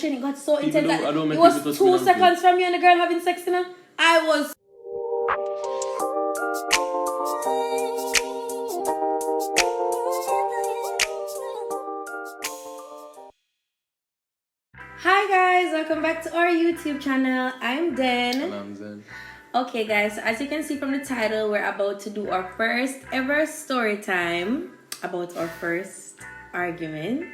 Rasheen, it got so People intense. don't- I don't It make was people 2 spin seconds from me and the girl having sex, you know? I was. Hi guys, welcome back to our YouTube channel. I'm Den. And I'm Zen. Okay guys, so as you can see from the title, we're about to do our first ever story time about our first argument.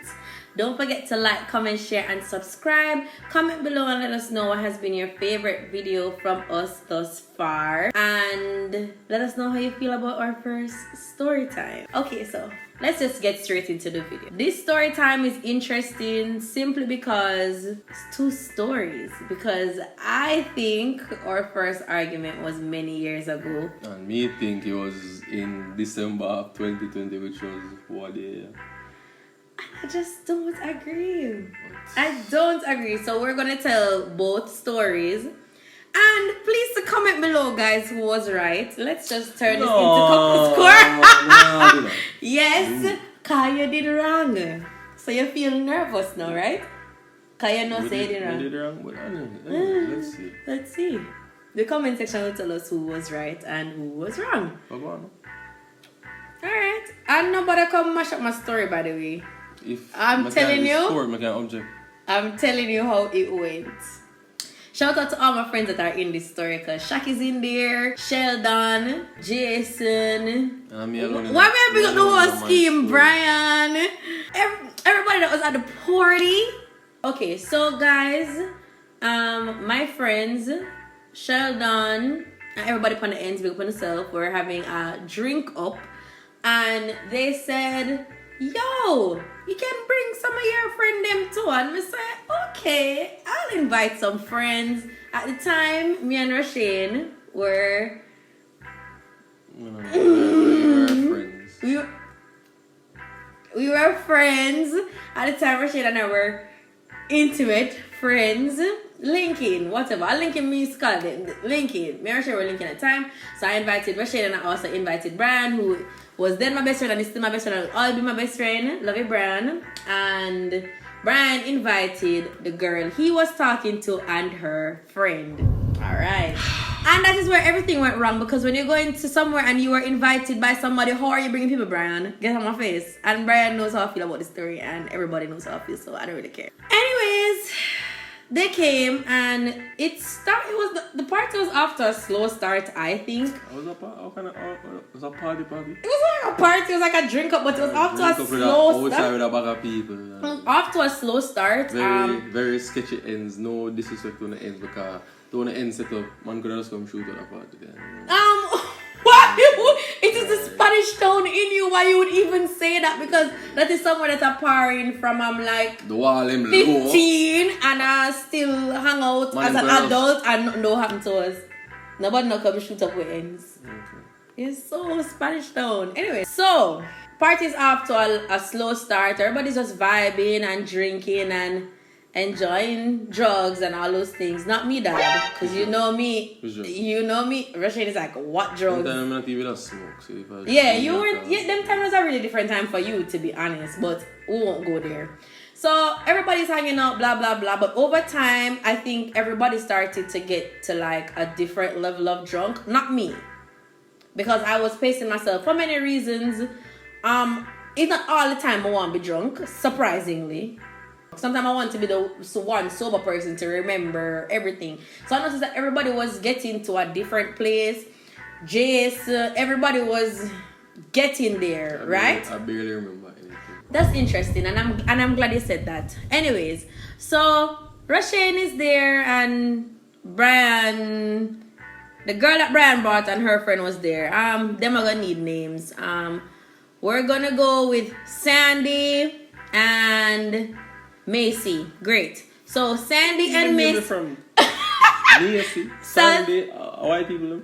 Don't forget to like, comment, share, and subscribe. Comment below and let us know what has been your favorite video from us thus far. And let us know how you feel about our first story time. Okay, so let's just get straight into the video. This story time is interesting simply because it's 2 stories. Because I think our first argument was many years ago. And me think it was in December of 2020, which was what year? I just don't agree. I don't agree. So we're gonna tell both stories. And please to comment below, guys, who was right. Let's just turn this into couple score. No. Yes, Kaya did wrong. So you feel nervous now, right? Kaya no say it wrong. We did wrong, but anyway, let's see. Let's see. The comment section will tell us who was right and who was wrong. Alright. And nobody come mash up my story, by the way. If I'm telling you. Object. I'm telling you how it went. Shout out to all my friends that are in this story, because Shaki's in there, Sheldon, Jason. Why me I bring up the whole scheme, Brian? Everybody that was at the party. Okay, so guys, my friends, Sheldon, and everybody on the ends, big up on themselves, were having a drink up, and they said, yo, you can bring some of your friend them too. And I said, okay, I'll invite some friends. At the time, me and Rasheen were friends. We were friends. At the time, Rasheen and I were intimate friends. Linking, whatever. Linking means called it. Linking. Me and Rasheen were linking at the time. So I invited Rasheen and I also invited Brian, who was then my best friend and is still my best friend. I'll be my best friend. Love you, Brian. And Brian invited the girl he was talking to and her friend. Alright. And that is where everything went wrong, because when you're going to somewhere and you are invited by somebody, how are you bringing people, Brian? Get on my face. And Brian knows how I feel about the story, and everybody knows how I feel, so I don't really care. Anyways, they came and it was the party was after a slow start, I think. It was a party? It was like a party, it was like a drink up, but it was after a slow start. Outside with a bag of people. After a slow start. Very sketchy ends, no disrespect on the ends, because don't want to end set up, man could just come shoot at a party there. Why it is the Spanish town in you, why you would even say that, because that is somewhere that I'm partying from. I'm like the wall 15 and I still hang out as an adult and nothing don't happen to us. Nobody no come shoot up with ends. Okay. It's so Spanish town. Anyway, so parties after a slow start, everybody's just vibing and drinking and enjoying drugs and all those things. Not me, Dad, because you know me. Rasheen is like, what drugs? I'm not even a smoke. So them time was a really different time for you, to be honest, but we won't go there. So everybody's hanging out, blah blah blah, but over time I think everybody started to get to like a different level of drunk. Not me, because I was pacing myself for many reasons. It's not all the time I want to be drunk, surprisingly. Sometimes I want to be the one sober person to remember everything. So I noticed that everybody was getting to a different place. Jace, everybody was getting there, right? I barely remember anything. That's interesting, and I'm glad you said that. Anyways, so Rasheen is there, and Brian, the girl that Brian brought, and her friend was there. Them are gonna need names. We're gonna go with Sandy and Macy. Great. So Sandy and Macy from Macy, Sandy, white people.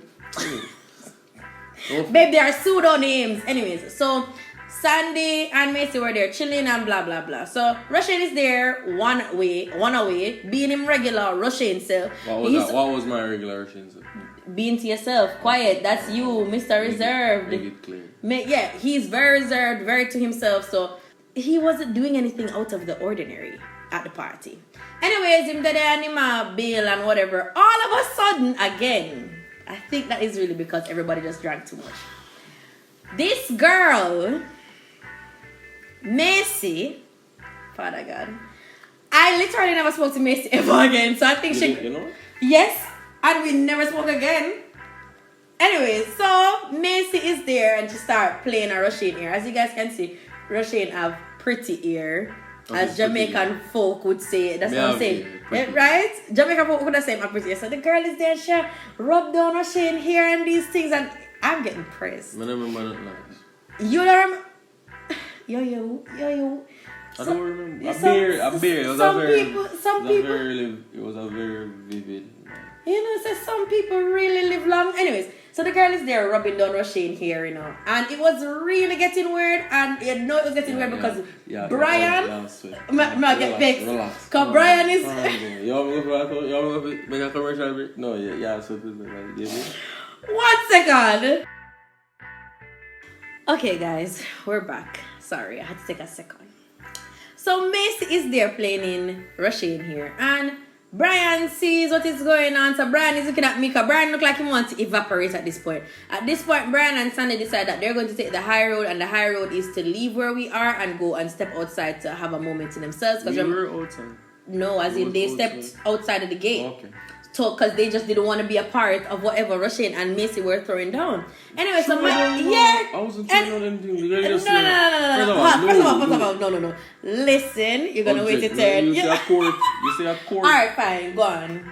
Babe, they are pseudo names. Anyways, so Sandy and Macy were there chilling and blah blah blah. So Rasheen is there one away, being him regular Rasheen self. What was my regular Rasheen self? Being to yourself, quiet. That's you, Mr. Reserved. Make it clear. Yeah, he's very reserved, very to himself. So he wasn't doing anything out of the ordinary at the party. Anyways, him the animal bill and whatever. All of a sudden, again, I think that is really because everybody just drank too much. This girl, Macy, Father God, I literally never spoke to Macy ever again. So I think You know? yes, and we never spoke again. Anyway, so Macy is there and she start playing a Russian ear. As you guys can see, Russian have pretty ear. As Jamaican folk would say. That's what I'm saying. Right? Jamaican folk would say I'm pretty ear. So the girl is there, she rub down Russian hair and these things, and I'm getting pressed. I don't remember that night. You don't remember? Yo. I don't remember. A beer. It was a very vivid night. You know, so some people really live long. Anyways, so the girl is there rubbing down Roshane here, you know. And it was really getting weird. And you know it was getting weird because Brian... I get vexed. Because Brian is... You want to make a commercial break? No, so... 1 second. Okay, guys. We're back. Sorry, I had to take a second. So Macy is there playing in Roshane here. And... Brian sees what is going on, so Brian is looking at me because Brian look like he wants to evaporate at this point. At this point, Brian and Sandy decide that they're going to take the high road, and the high road is to leave where we are and go and step outside to have a moment to themselves. We were outside? No, as in they stepped outside of the gate. Okay. So, because they just didn't want to be a part of whatever Roshane and Macy were throwing down. Anyway, so I wasn't saying anything. No. Listen, you're gonna wait your turn. You say a court. Alright, fine, go on,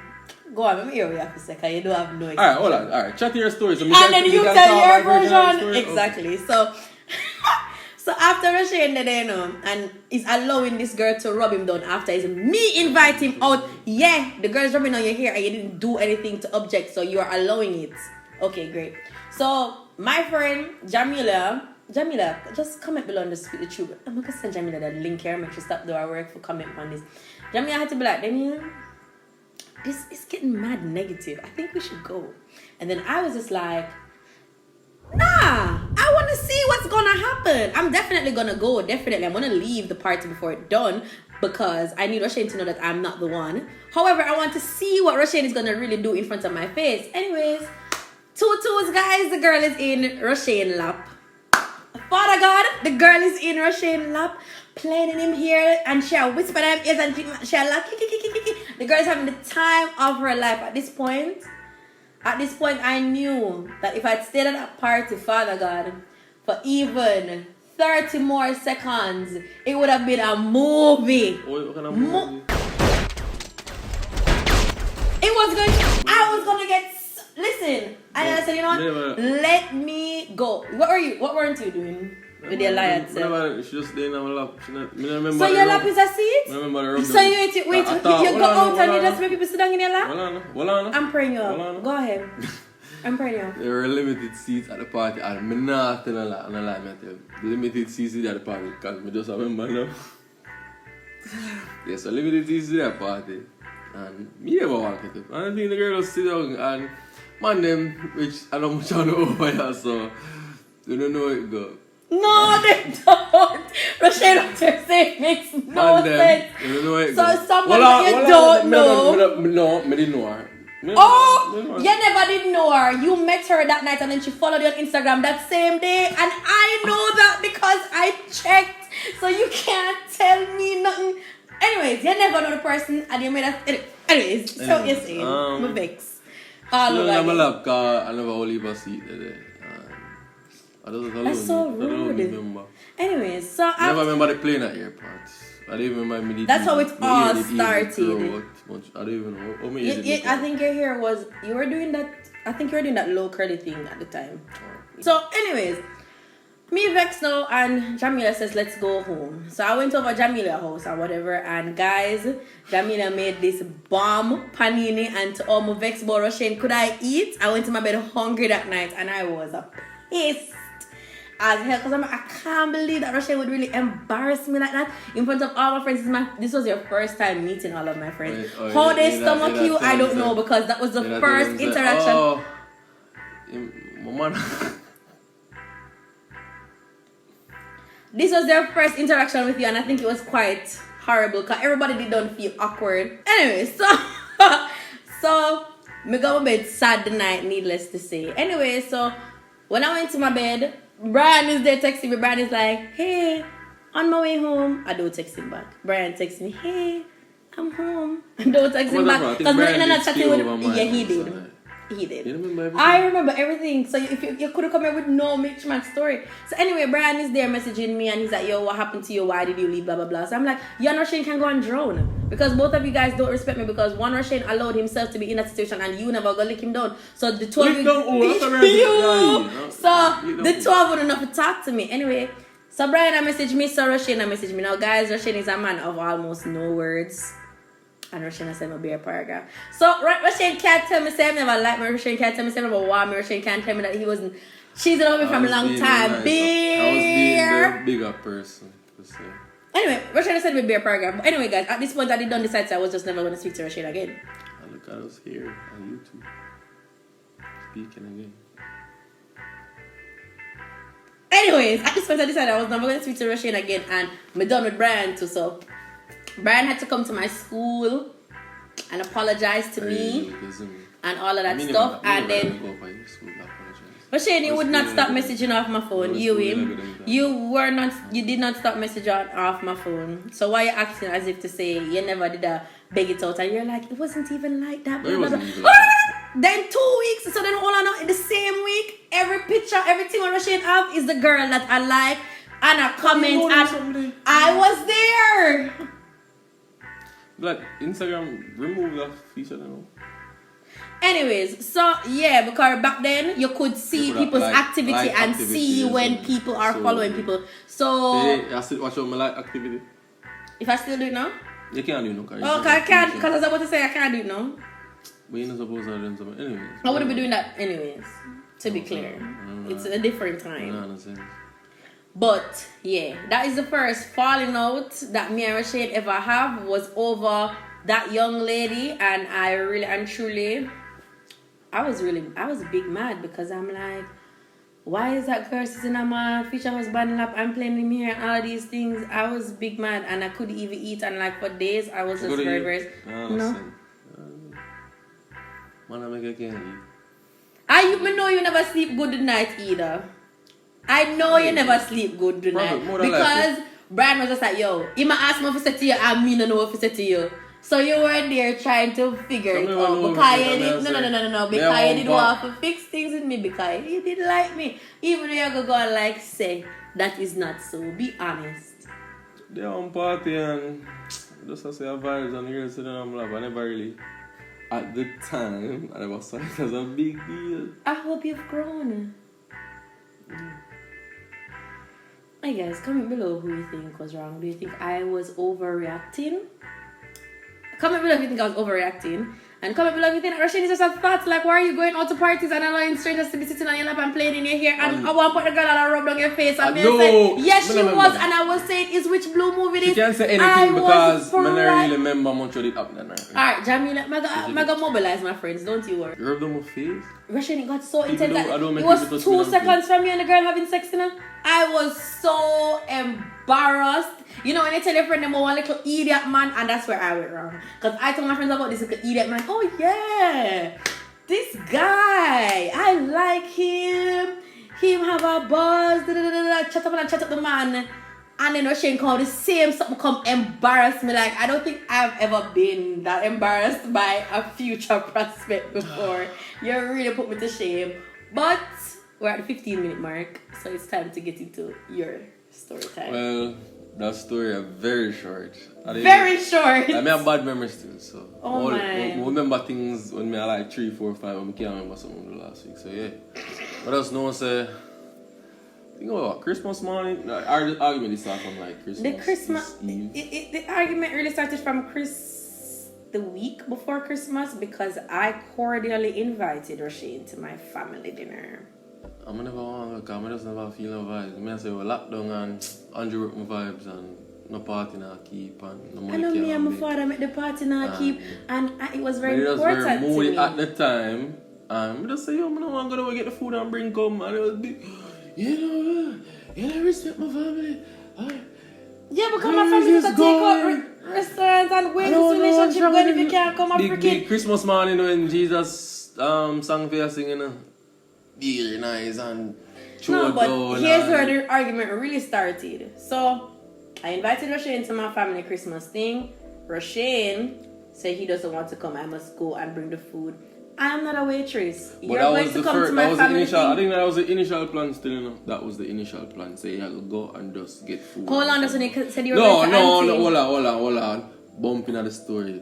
let me hear you for a second. You don't have no experience. Alright, hold on. Alright, chat your story. So and then you tell your version. Okay. Exactly. So after Roshane there, you know, and is allowing this girl to rub him down after is me invite him out. Yeah, the girl is rubbing on your hair and you didn't do anything to object, so you are allowing it. Okay, great. So my friend Jamila, just comment below and just speak the truth. I'm gonna send Jamila that link here, make sure stop do our work for comment on this. Jamila had to be like, Daniel, this is getting mad negative. I think we should go. And then I was just like, nah, I want to see what's gonna happen. I'm definitely gonna go. Definitely, I'm gonna leave the party before it's done because I need Roshane to know that I'm not the one. However, I want to see what Roshane is gonna really do in front of my face. Anyways, 2-2s, guys. The girl is in Roshane lap. Father God, the girl is in Roshane lap, playing in him here, and she whispered at him ears and she like, the girl is having the time of her life at this point. At this point, I knew that if I'd stayed at that party, Father God, for even 30 more seconds, it would have been a movie. What kind of movie? I was going to get... Listen, and I said, you know what? Let me go. What weren't you doing with the alliance? She just staying on my lap. So your lap is a seat? So you go out and you just make people sit down in your lap? I'm praying you up. Go ahead. I'm praying you up. There were limited seats at the party and I'm not telling a lie. Limited seats at the party because I just remember now. Yes, so limited seats at the party. And me never walk it up. And I think the girl was sit down and man them, which I don't much on over here, so you don't know it go. No, they don't. Roshane, what you're saying makes no sense. You don't know it so go. someone that you don't know. No, I didn't know her. You never did know her. You met her that night and then she followed you on Instagram that same day. And I know that because I checked. So you can't tell me nothing. Anyways, you never know the person and you made us. Anyways, so you're saying, I'm vex. All over I'm a lap car, I never only leave a seat there. That's so rude. Anyways, so I never remember the plane at airport. I don't even remember me. That's how it all started. I don't even know. I think your hair was, you were doing that, I think you were doing that low curly thing at the time. So anyways, me vex now and Jamila says let's go home. So I went over Jamila's house or whatever, and guys, Jamila made this bomb panini, and to all my vex about Roshane, could I eat? I went to my bed hungry that night and I was pissed as hell because I can't believe that Roshane would really embarrass me like that in front of all my friends. This was your first time meeting all of my friends. How they stomach you, I don't know, because that was the first interaction. This was their first interaction with you, and I think it was quite horrible because everybody don't feel awkward. Anyway, so so me go to bed sad the night, needless to say. Anyway, so when I went to my bed, Brian is there texting me. Brian is like, hey, on my way home. I don't text him back. Brian texts me, hey, I'm home. I don't text him back. Because we're in another chatting with him. Yeah, he did. He did. I remember everything. So if you could have come here with no Mitchman story. So anyway, Brian is there messaging me and he's like, yo, what happened to you? Why did you leave? Blah, blah, blah. So I'm like, you and Rasheen can go and drown. Because both of you guys don't respect me because one Rasheen allowed himself to be in that situation and you never go lick him down. So the two of you... So the two of you don't have to talk to me. Anyway, so Brian messaged me, so Rasheen messaged me. Now guys, Rasheen is a man of almost no words. And Rasheen sent me a bare paragraph. So Rasheen can't tell me say I never liked me. Rasheen can't tell me say I never want me. Rasheen can't tell me that he wasn't. She's in love with me from a long time. Nice. I was being the bigger person. Anyway, Rasheen sent me a bare paragraph. But anyway, guys, at this point I did not decide so I was just never going to speak to Rasheen again. And look at us here on YouTube speaking again. Anyways, at this point I decided I was never going to speak to Rasheen again, and I'm done with Brian too. So Brian had to come to my school and apologize to me and all of that stuff. And then Rasheen, you would not stop messaging off my phone. You did not stop messaging off my phone. So why you acting as if to say you never did beg it out and you're like, it wasn't even like that. Blah, blah, blah. Then 2 weeks, so then all I know in the same week, every picture, everything on Rasheen have is the girl that I like and a comment and I was there. Like Instagram remove that feature now. Anyways, so yeah, because back then you could see people's activity and see when people are following people. So I still watch out my like activity. If I still do it now? You can't do it now. Oh, I can't, because I was about to say I can't do it now. But you're not supposed to do something anyways. I wouldn't be doing that anyways, to be clear. It's a different time. But yeah, that is the first falling out that me and Rasheen ever have was over that young lady, and I really and truly I was big mad because I'm like, why is that girl sitting on my future husband lap and playing him here and all these things? I was big mad and I couldn't even eat, and like for days I was just very no. Man, I make a can't eat. I know you never sleep good tonight either. I know you never sleep good tonight because Brian was just like, yo, he might ask me if he said to you, I mean, I know if he said to you. So you weren't there trying to figure it out because you did no, because you did want to fix things with me because you didn't like me. Even though you're going to like say that is not so. Be honest. They're on party and just to say a vibes and hear sitting on love. I never really, at the time, I never saw it as a big deal. I hope you've grown. Hey guys, comment below who you think was wrong. Do you think I was overreacting? Comment below if you think I was overreacting. And comment below if you think Rasheen is just a thought. Like, why are you going out to parties and allowing strangers to be sitting on your lap and playing in your hair? And I want to put the girl and rub down your face. And me said, yes, she was. And I was saying, is which blue movie this? She can't say anything because I don't really remember much of it happening. Alright, Jamila, I'm going to mobilize my friends. Don't you worry. You rub down my face? Rasheen, it got so intense. It was 2 seconds from me and the girl having sex in her. I was so embarrassed. You know, when you tell your friend them one little idiot man, and that's where I went wrong. Because I told my friends about this little idiot man. Oh yeah, this guy, I like him. Him have a buzz. Chat up and chat up the man. And then Rasheen come the same something come embarrass me. Like, I don't think I've ever been that embarrassed by a future prospect before. You really put me to shame. But we're at the 15-minute mark, so it's time to get into your story time. Well, that story is very short. Very short. I have bad memories too, so. Oh my. I remember things when I like 3, 4, 5, and I can't remember something last week. So yeah. What else? No one say. Think about Christmas morning. Our argument started from like Christmas. The Christmas. The argument really started from the week before Christmas because I cordially invited Rasheen to my family dinner. I never want to come. I just never feel no vibes. I say we lockdown and Andrew work my vibes and no party now keep and no money. I know me and my father make the party now keep, and it was very important very moody to me. At the time, I just say, yo, I don't want to go get the food and bring come, and it was big. You know, respect my family. Yeah, because my family just take out. restaurants and where this relationship going if you can't come a big freaking Christmas morning when Jesus song for you singing Be nice and no, but here's where the argument really started. So I invited Roshane to my family Christmas thing. Roshane said he doesn't want to come. I must go and bring the food. I am not a waitress. But You're going to come to my family thing. I think that was the initial plan still, you know. That was the initial plan. So you had to go and just get food. Hold on, that's when you said you were going to auntie. No, hold on. Bumping at the story.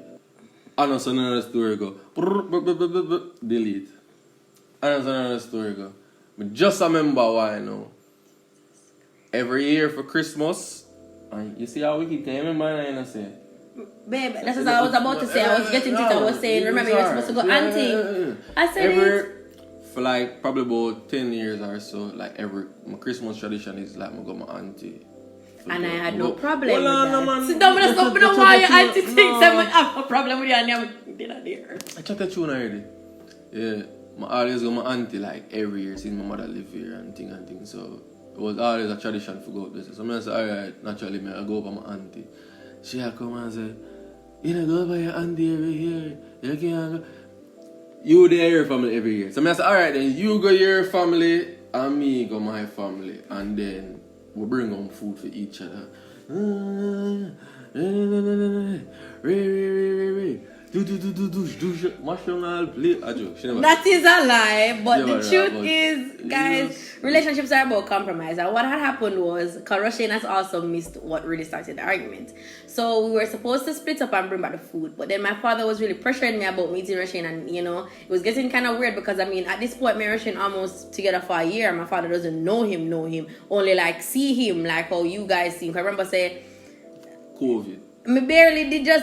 I know another story go. Delete. I know another story go. But just remember why now. Every year for Christmas, and you see how we keep telling me, I say. Babe, that's what I was about to say. I was getting to it. I was saying, remember, you're supposed to go auntie. I said for like probably about 10 years or so, like my Christmas tradition is like I go my auntie. And I had no problem with that. Sit down and stop no why your auntie thinks I have a problem with you and I'm dinner there. I chatted to you already. Yeah. I always go my auntie like every year since my mother live here and thing. So it was always a tradition for go up there. So I say, alright, naturally I go up with my auntie. She'll come and say, you know, go over your auntie every year. You can't go. You there your family every year. So I say, alright then, you go your family and me go my family. And then we bring home food for each other. That is a lie, but the truth is, guys, relationships are about compromise. And what had happened was, Roshane has also missed what really started the argument. So we were supposed to split up and bring back the food, but then my father was really pressuring me about meeting Roshane, and you know, it was getting kind of weird because I mean, at this point, me and Roshane almost together for a year. My father doesn't know him, only like see him, like how you guys see him. I remember saying, COVID. Me barely did I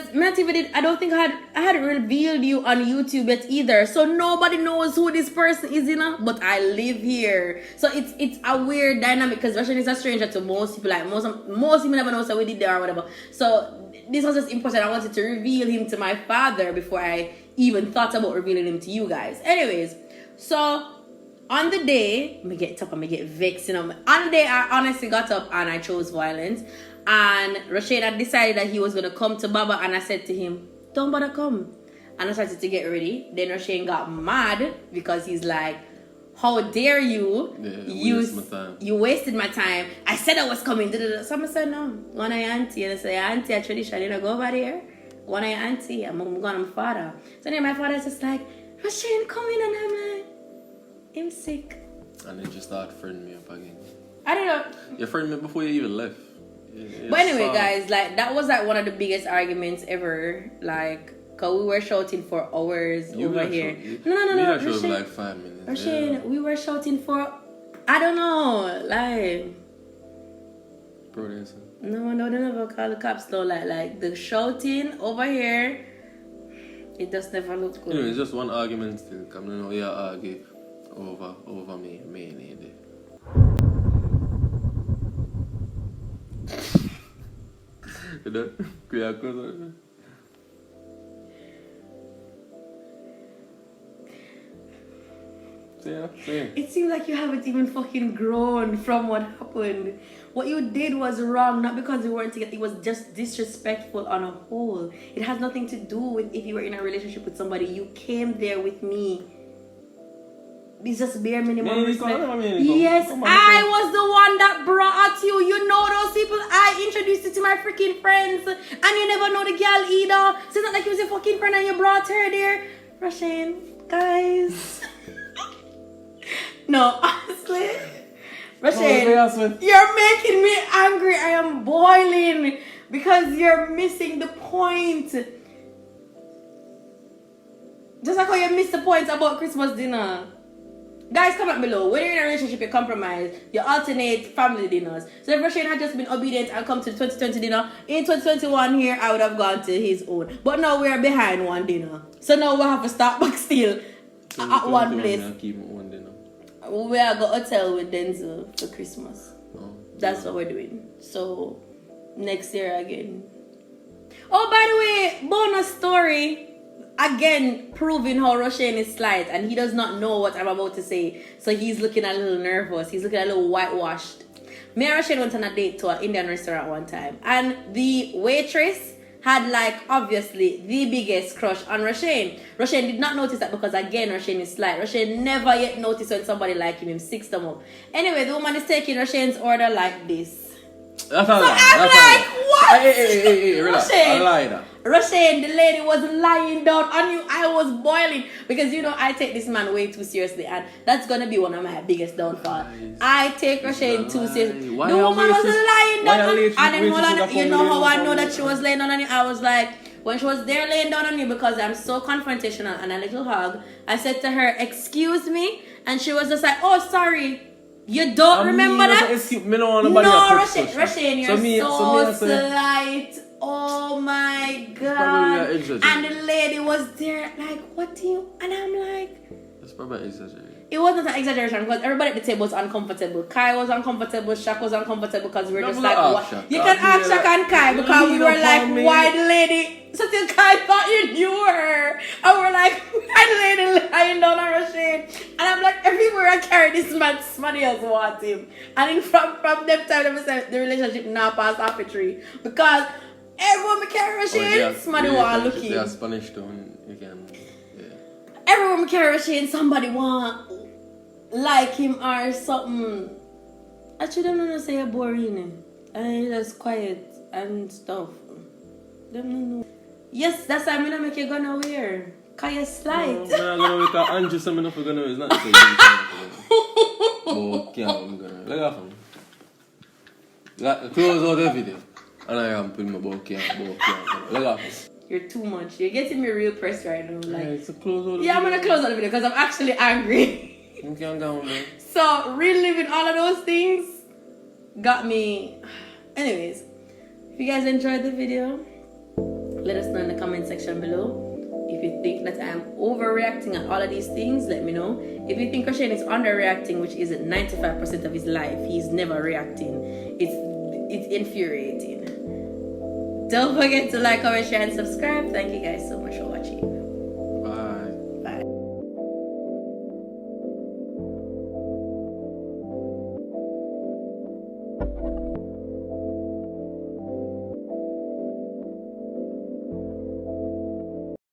don't think I hadn't revealed you on YouTube yet either. So nobody knows who this person is, you know. But I live here. So it's a weird dynamic because Russian is a stranger to most people. Like most people never know so we did there or whatever. So this was just important. I wanted to reveal him to my father before I even thought about revealing him to you guys. Anyways, so on the day, me get up and me get vexed, you know. On the day I honestly got up and I chose violence. And Roshane had decided that he was going to come to Baba, and I said to him, don't bother come. And I started to get ready. Then Roshane got mad because he's like, how dare you? You wasted my time. I said I was coming. So I said, no, one of your auntie. And I said, auntie, a tradition, you know, go over there. One of your auntie. I'm going to my father. So then my father's just like, Roshane, come in. And I'm like, I'm sick. And then just started friending me up again. I don't know. You friended me before you even left. But anyway, guys, like that was like one of the biggest arguments ever. Like, cause we were shouting for hours over here. No. You showed like 5 minutes. Roshane, we were shouting for, I don't know, like. Prudence. No, they never call the cops though. Like the shouting over here, it just never looked good. It's just one argument still. Come on, you argue over me, mainly. It seems like you haven't even fucking grown from what happened. What you did was wrong, not because you weren't together. It was just disrespectful on a whole. It has nothing to do with if you were in a relationship with somebody. You came there with me. It's just bare minimum respect. Yes, I was the one that brought you. You know those people. I introduced you to my freaking friends. And you never know the girl either. So it's not like you was a fucking friend and you brought her there. Roshane, guys. No, honestly. Roshane, you're making me angry. I am boiling. Because you're missing the point. Just like how you missed the point about Christmas dinner. Guys, comment below. When you're in a relationship, you compromise. You alternate family dinners. So if Roshane had just been obedient and come to the 2020 dinner, in 2021 here, I would have gone to his own. But now we're behind one dinner. So now we have to start back still at one place. We are going to hotel with Denzel for Christmas. That's what we're doing. So next year again. Oh, by the way, bonus story. Again, proving how Roshane is slight and he does not know what I'm about to say. So he's looking a little nervous. He's looking a little whitewashed. Me and Roshane went on a date to an Indian restaurant one time. And the waitress had like obviously the biggest crush on Roshane. Roshane did not notice that because again Roshane is slight. Roshane never yet noticed when somebody like him six them up. Anyway, the woman is taking Roshane's order like this. That's so I'm like, what? Hey, relax. I lie that. Roshane, the lady was lying down on you. I was boiling because you know I take this man way too seriously, and that's gonna be one of my biggest downfalls. I take Roshane too seriously. The woman was lying down on you, and then hold on, you know how I know that she was laying down on you? I was like, when she was there laying down on you, because I'm so confrontational and a little hug, I said to her, "Excuse me," and she was just like, "Oh, sorry." You don't remember that? No, Roshane, you're so slight. Oh my God. And the lady was there like, what do you? And I'm like, that's probably exaggerating. It wasn't an exaggeration because everybody at the table was uncomfortable. Kai was uncomfortable, Shaq was uncomfortable because we were just like, what? You can ask Shaq and Kai because we were like, why the lady? So till Kai thought you knew her. And we're like, why the lady lying down on Roshane? And I'm like, everywhere I carry this man, somebody else wants him. And in from them time, the relationship now passed off a tree. Because everyone carry Roshane, somebody want to look him. They are Spanish too, you can, yeah. Everyone carry Roshane, somebody want like him or something. Actually, them don't say you're boring. And just quiet and stuff. Them know. Yes, that's why I'm gonna make you go nowhere. Cause you're slight. No, I'm gonna make an Andrew something enough for gonna it's not so oh, can't I'm gonna let off him. Like close out the video. And I am putting my bow can't. Let off him. You're too much. You're getting me real pressed right now. Like, yeah, it's a close out the video. I'm gonna close out the video because I'm actually angry. You can't go on, man. So reliving all of those things got me. Anyways, if you guys enjoyed the video, let us know in the comment section below. If you think that I am overreacting at all of these things, let me know. If you think Roshane is underreacting, which is 95% of his life, he's never reacting. It's infuriating. Don't forget to like, comment, share, and subscribe. Thank you guys so much.